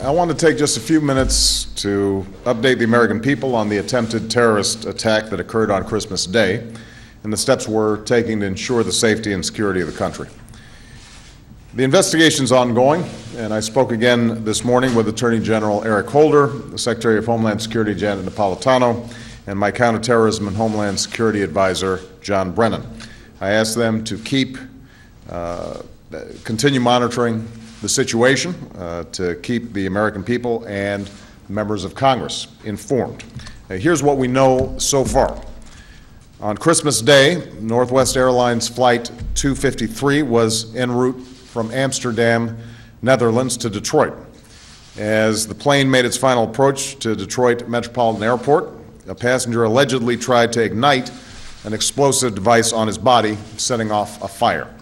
I want to take just a few minutes to update the American people on the attempted terrorist attack that occurred on Christmas Day and the steps we're taking to ensure the safety and security of the country. The investigation is ongoing, and I spoke again this morning with Attorney General Eric Holder, the Secretary of Homeland Security Janet Napolitano, and my Counterterrorism and Homeland Security Advisor John Brennan. I asked them to continue monitoring the situation, to keep the American people and members of Congress informed. Here's what we know so far. On Christmas Day, Northwest Airlines Flight 253 was en route from Amsterdam, Netherlands to Detroit. As the plane made its final approach to Detroit Metropolitan Airport, a passenger allegedly tried to ignite an explosive device on his body, setting off a fire.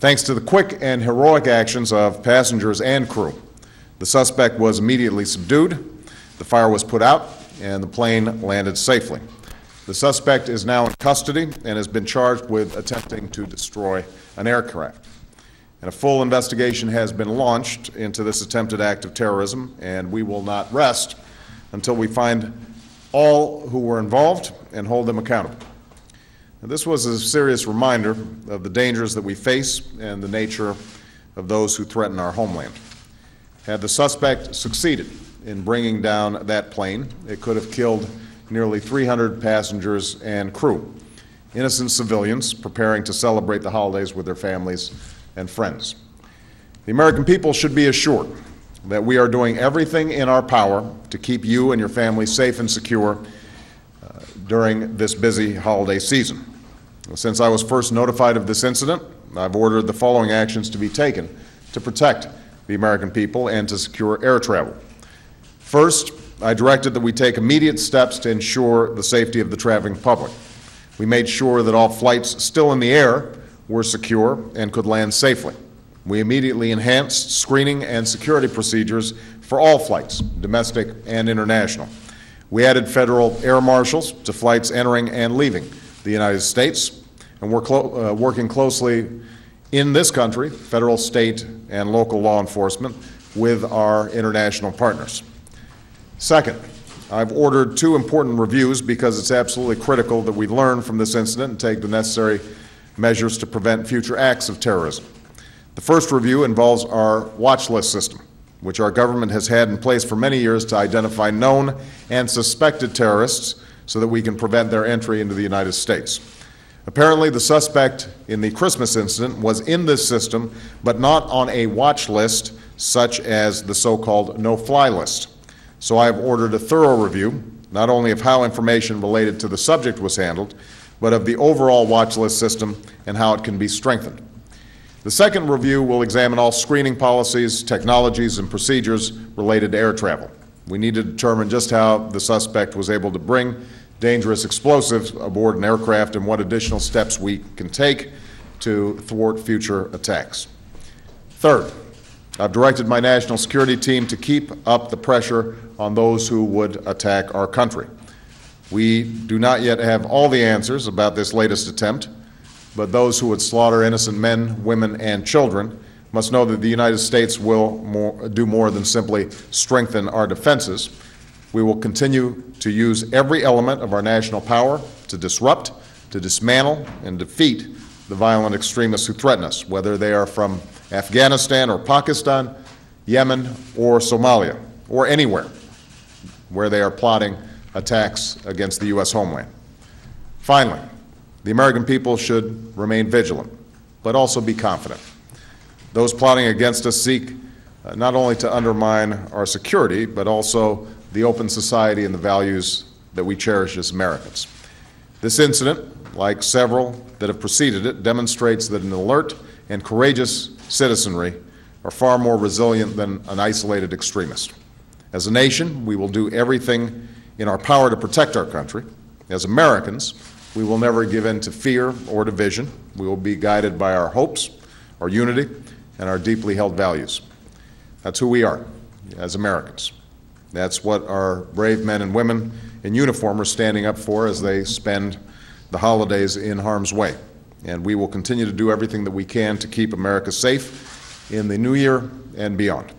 Thanks to the quick and heroic actions of passengers and crew, the suspect was immediately subdued, the fire was put out, and the plane landed safely. The suspect is now in custody and has been charged with attempting to destroy an aircraft. And a full investigation has been launched into this attempted act of terrorism, and we will not rest until we find all who were involved and hold them accountable. Now, this was a serious reminder of the dangers that we face and the nature of those who threaten our homeland. Had the suspect succeeded in bringing down that plane, it could have killed nearly 300 passengers and crew, innocent civilians preparing to celebrate the holidays with their families and friends. The American people should be assured that we are doing everything in our power to keep you and your family safe and secure during this busy holiday season. Since I was first notified of this incident, I've ordered the following actions to be taken to protect the American people and to secure air travel. First, I directed that we take immediate steps to ensure the safety of the traveling public. We made sure that all flights still in the air were secure and could land safely. We immediately enhanced screening and security procedures for all flights, domestic and international. We added federal air marshals to flights entering and leaving the United States, and we're working closely in this country, federal, state, and local law enforcement, with our international partners. Second, I've ordered two important reviews because it's absolutely critical that we learn from this incident and take the necessary measures to prevent future acts of terrorism. The first review involves our watch list system, which our government has had in place for many years to identify known and suspected terrorists so that we can prevent their entry into the United States. Apparently, the suspect in the Christmas incident was in this system, but not on a watch list such as the so-called no-fly list. So I have ordered a thorough review, not only of how information related to the subject was handled, but of the overall watch list system and how it can be strengthened. The second review will examine all screening policies, technologies, and procedures related to air travel. We need to determine just how the suspect was able to bring dangerous explosives aboard an aircraft and what additional steps we can take to thwart future attacks. Third, I've directed my national security team to keep up the pressure on those who would attack our country. We do not yet have all the answers about this latest attempt, but those who would slaughter innocent men, women, and children must know that the United States will do more than simply strengthen our defenses. We will continue to use every element of our national power to disrupt, to dismantle, and defeat the violent extremists who threaten us, whether they are from Afghanistan or Pakistan, Yemen or Somalia, or anywhere where they are plotting attacks against the U.S. homeland. Finally, the American people should remain vigilant, but also be confident. Those plotting against us seek not only to undermine our security, but also the open society and the values that we cherish as Americans. This incident, like several that have preceded it, demonstrates that an alert and courageous citizenry are far more resilient than an isolated extremist. As a nation, we will do everything in our power to protect our country. As Americans, we will never give in to fear or division. We will be guided by our hopes, our unity, and our deeply held values. That's who we are as Americans. That's what our brave men and women in uniform are standing up for as they spend the holidays in harm's way. And we will continue to do everything that we can to keep America safe in the new year and beyond.